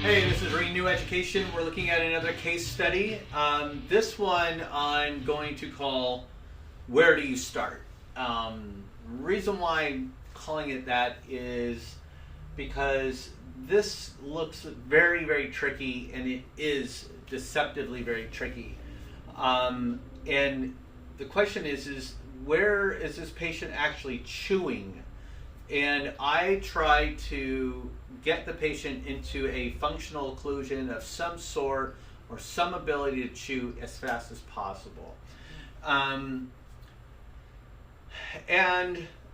Hey, this is Renew Education. We're looking at another case study. This one I'm going to call Where Do You Start? Reason why I'm calling it that is because this looks very, very tricky, and it is deceptively very tricky. And the question is where is this patient actually chewing? And I try to get the patient into a functional occlusion of some sort or some ability to chew as fast as possible. And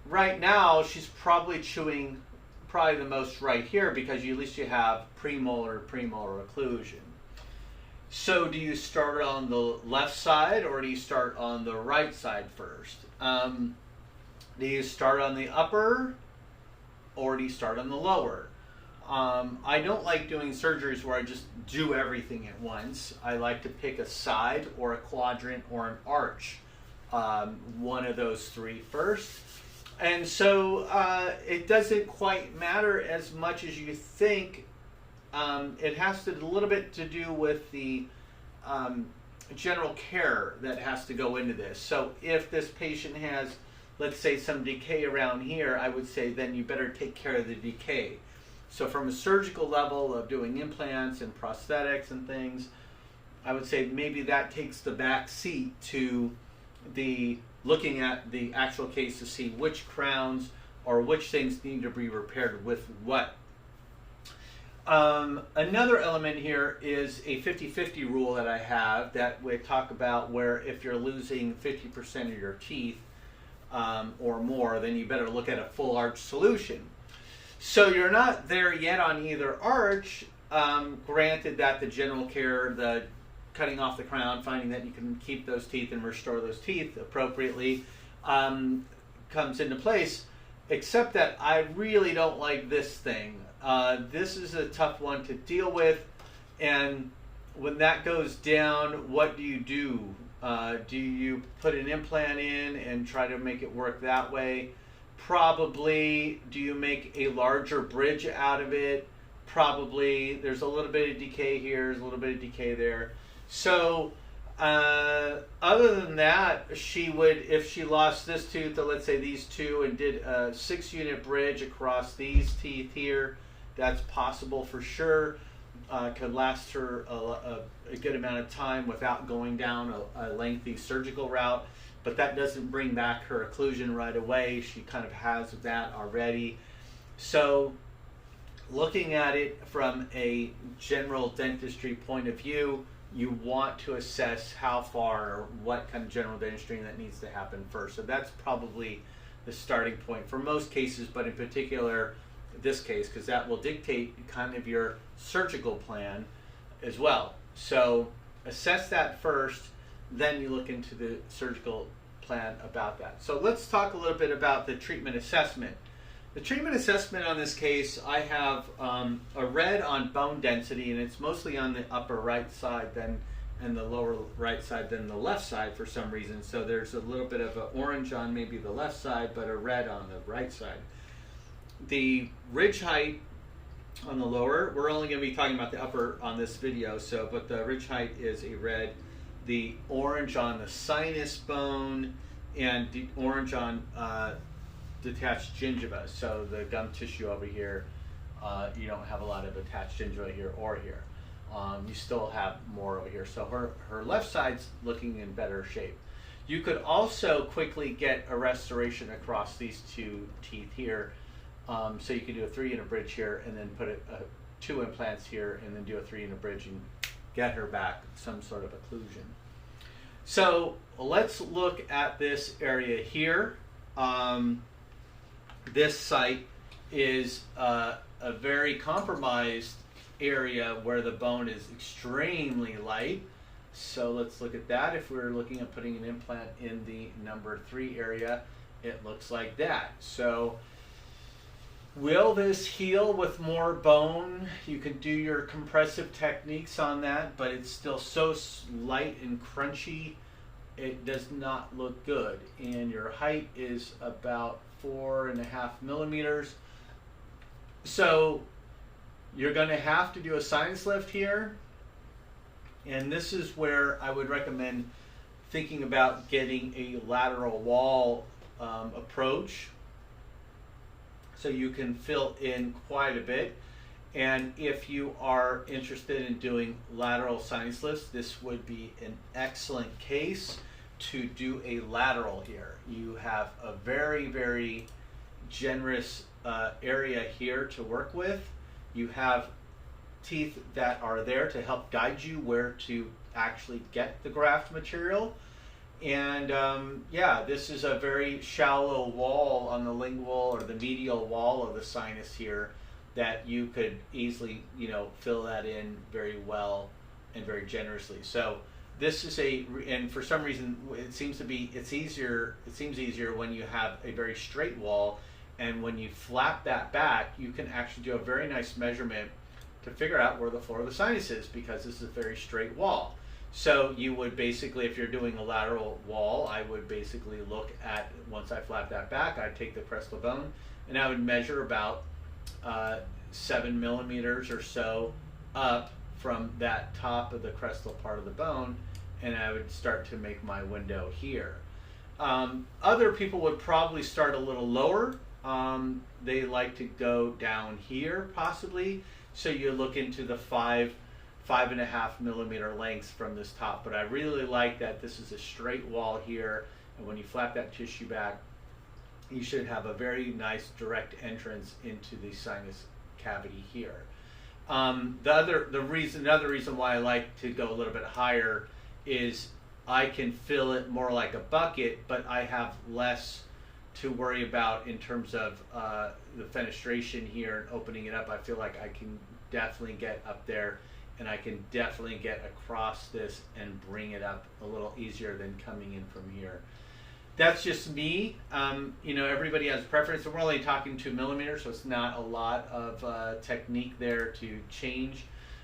right now she's probably chewing the most right here because at least you have premolar occlusion. So do you start on the left side or do you start on the right side first? Do you start on the upper or do you start on the lower? I don't like doing surgeries where I just do everything at once. I like to pick a side or a quadrant or an arch, one of those three first. And so it doesn't quite matter as much as you think. It has a little bit to do with the general care that has to go into this. So if this patient has, let's say, some decay around here, I would say then you better take care of the decay. So from a surgical level of doing implants and prosthetics and things, I would say maybe that takes the back seat to the looking at the actual case to see which crowns or which things need to be repaired with what. Another element here is a 50-50 rule that I have that we talk about, where if you're losing 50% of your teeth or more, then you better look at a full arch solution. So you're not there yet on either arch, granted that the general care, the cutting off the crown, finding that you can keep those teeth and restore those teeth appropriately comes into place, except that I really don't like this thing. This is a tough one to deal with, and when that goes down, what do you do? Do you put an implant in and try to make it work that way? Probably. Do you make a larger bridge out of it? Probably. There's a little bit of decay here, there's a little bit of decay there. So other than that, she would, if she lost this tooth, let's say these two, and did a 6-unit bridge across these teeth here, that's possible for sure. Could last her a good amount of time without going down a lengthy surgical route, but that doesn't bring back her occlusion right away. She kind of has that already. So looking at it from a general dentistry point of view, you want to assess how far or what kind of general dentistry that needs to happen first. So that's probably the starting point for most cases, but in particular this case, because that will dictate kind of your surgical plan as well. So assess that first, then you look into the surgical plan about that. So let's talk a little bit about the treatment assessment. The treatment assessment on this case, I have a red on bone density, and it's mostly on the upper right side and the lower right side than the left side for some reason. So there's a little bit of an orange on maybe the left side, but a red on the right side. The ridge height on the lower, we're only going to be talking about the upper on this video, but the ridge height is a red. The orange on the sinus bone, and the orange on detached gingiva. So the gum tissue over here, you don't have a lot of attached gingiva here or here. You still have more over here. So her left side's looking in better shape. You could also quickly get a restoration across these two teeth here. So you could do a 3-unit bridge here and then put 2 implants here and then do a 3-unit bridge and get her back some sort of occlusion. So let's look at this area here. This site is a very compromised area where the bone is extremely light. So let's look at that. If we're looking at putting an implant in the number 3 area, it looks like that. So will this heal with more bone? You can do your compressive techniques on that, but it's still so light and crunchy, it does not look good. And your height is about 4.5 millimeters. So You're going to have to do a sinus lift here, and this is where I would recommend thinking about getting a lateral wall approach, so you can fill in quite a bit. And if you are interested in doing lateral sinus lifts, this would be an excellent case to do a lateral here. You have a very, very generous area here to work with. You have teeth that are there to help guide you where to actually get the graft material. And yeah, this is a very shallow wall on the lingual or the medial wall of the sinus here that you could easily, you know, fill that in very well and very generously. So this is and for some reason it seems easier when you have a very straight wall, and when you flap that back, you can actually do a very nice measurement to figure out where the floor of the sinus is, because this is a very straight wall. So you would basically, if you're doing a lateral wall, I would basically look at, once I flap that back, I'd take the crestal bone and I would measure about 7 millimeters or so up from that top of the crestal part of the bone, and I would start to make my window here. Other people would probably start a little lower. They like to go down here possibly, so you look into the 5.5 millimeter lengths from this top. But I really like that this is a straight wall here, and when you flap that tissue back, you should have a very nice direct entrance into the sinus cavity here. Another reason why I like to go a little bit higher is I can fill it more like a bucket, but I have less to worry about in terms of the fenestration here and opening it up. I feel like I can definitely get up there, and I can definitely get across this and bring it up a little easier than coming in from here. That's just me. You know, everybody has a preference. We're only talking 2 millimeters, so it's not a lot of technique there to change.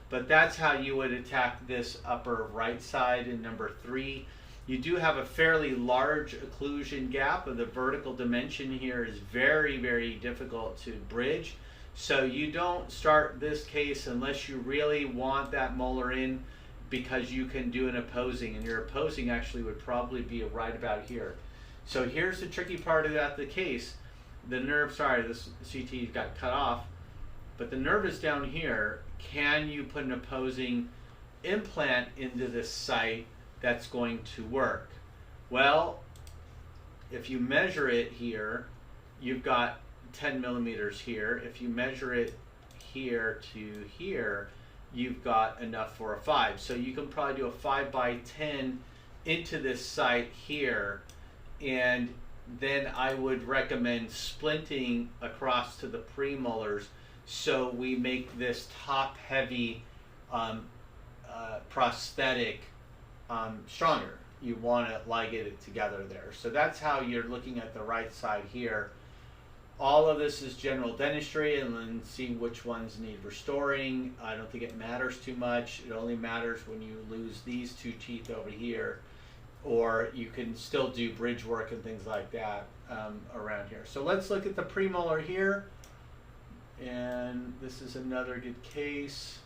But that's how you would attack this upper right side in number 3. You do have a fairly large occlusion gap, and the vertical dimension here is very, very difficult to bridge. So you don't start this case unless you really want that molar in, because you can do an opposing, and your opposing actually would probably be right about here. So here's the tricky part of the case. The nerve, sorry, this CT got cut off, but the nerve is down here. Can you put an opposing implant into this site that's going to work? Well, if you measure it here, you've got 10 millimeters here. If you measure it here to here, you've got enough for a 5. So you can probably do a 5 by 10 into this site here, and then I would recommend splinting across to the premolars, so we make this top heavy prosthetic stronger. You want to ligate it together there. So that's how you're looking at the right side here. All of this is general dentistry, and then see which ones need restoring. I don't think it matters too much. It only matters when you lose these 2 teeth over here, or you can still do bridge work and things like that around here. So let's look at the premolar here. And this is another good case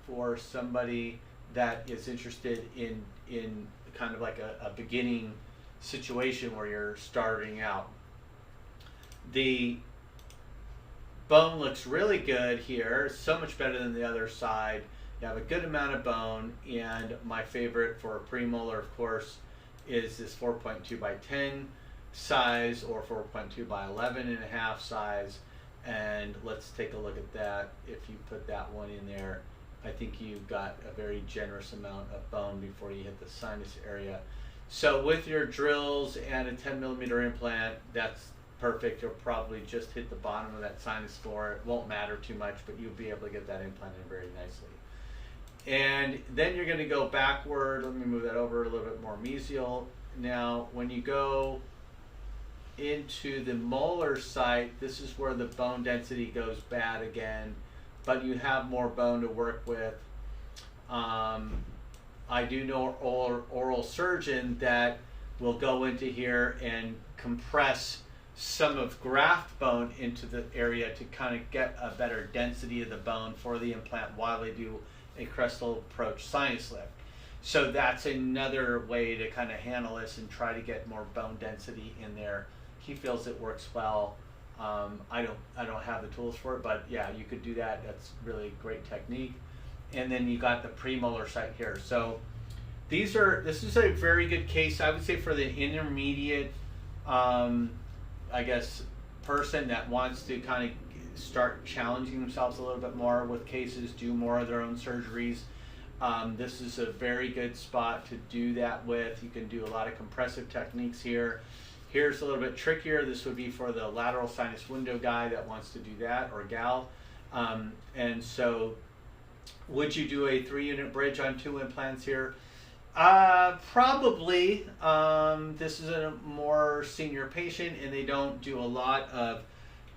for somebody that is interested in kind of like a beginning situation where you're starting out. The bone looks really good here, so much better than the other side. You have a good amount of bone, and my favorite for a premolar, of course, is this 4.2 by 10 size or 4.2 by 11.5 size. And let's take a look at that. If you put that one in there, I think you've got a very generous amount of bone before you hit the sinus area. So with your drills and a 10 millimeter implant, that's perfect. You'll probably just hit the bottom of that sinus floor. It won't matter too much, but you'll be able to get that implant in very nicely. And then you're going to go backward. Let me move that over a little bit more mesial. Now, when you go into the molar site, this is where the bone density goes bad again, but you have more bone to work with. I do know an oral surgeon that will go into here and compress some of graft bone into the area to kind of get a better density of the bone for the implant while they do a crestal approach sinus lift. So that's another way to kind of handle this and try to get more bone density in there. He feels it works well. I don't have the tools for it, but yeah, you could do that. That's really a great technique. And then you got the premolar site here. So this is a very good case, I would say, for the intermediate, I guess, person that wants to kind of start challenging themselves a little bit more with cases, do more of their own surgeries. This is a very good spot to do that with. You can do a lot of compressive techniques here. Here's a little bit trickier. This would be for the lateral sinus window guy that wants to do that, or gal. And so would you do a 3-unit bridge on 2 implants here? Probably. This is a more senior patient and they don't do a lot of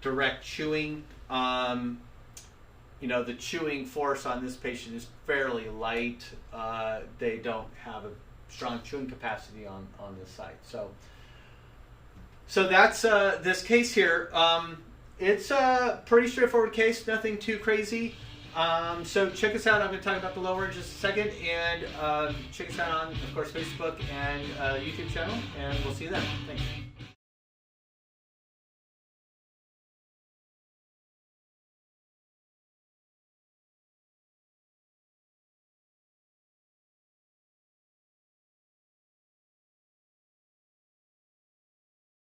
direct chewing. You know, the chewing force on this patient is fairly light. They don't have a strong chewing capacity on this site. So that's this case here. It's a pretty straightforward case, nothing too crazy. So check us out. I'm going to talk about the lower in just a second, and check us out on, of course, Facebook and YouTube channel, and we'll see you then. Thanks.